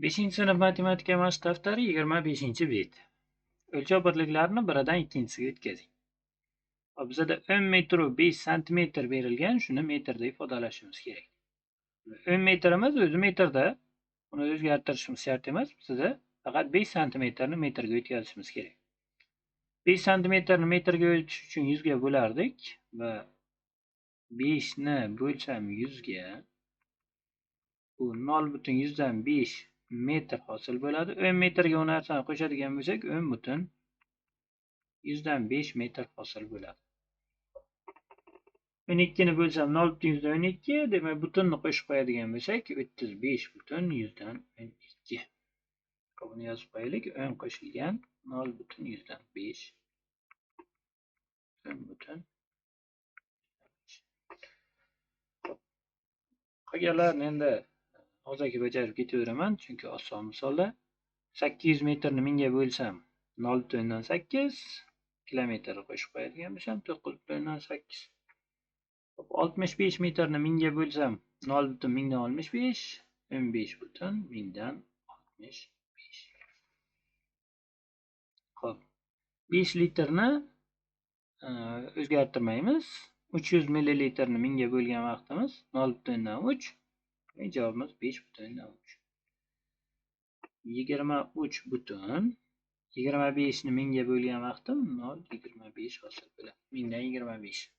Beshinchi sinf matematika mashq daftari 25-bet. O'lchov birliklarini biridan ikkinchisiga o'tkazing. Bizada 10 metr va 5 santimetr berilgan, shuni metrda ifodalashimiz kerak. 10 metrimiz o'zi metrda, uni o'zgartirishimiz shart emas. Bizda faqat 5 santimetrni metrga o'tkazishimiz kerak. 5 santimetrni metrga o'lchash uchun 100 ga bo'lardik va 5 ni bo'lsam 100 ga bu 0,105 metr hosil bo'ladi. 10 metrga u narsani qo'shadigan bo'lsak, 10,105 metr hosil bo'ladi. 12 ni bo'lsam 0,112, demak butunni qo'shib qo'yadigan bo'lsak, 35,112. Buni yozib qo'yaylik. 10 qo'shilgan 0,105. 10,105. Qolganlarni endi og'zaki bajarib ketaveraman, chunki oson misollar. 800 metrni 1000 ga bo'lsam 0,8 kilometr qo'shib qo'yadigan bo'lsam 9,8. 65 metrni 1000 ga bo'lsam 0,1065, 15,1065. Xo'p, 5 litrni o'zgartirmaymiz. 300 millilitrni 1000 ga bo'lgan vaqtimiz 0,3. Javobimiz 5,3. 23,25 ni 1000 ga bo'lgan vaqtim 0,25 hosil bo'ladi. 1000 dan 25.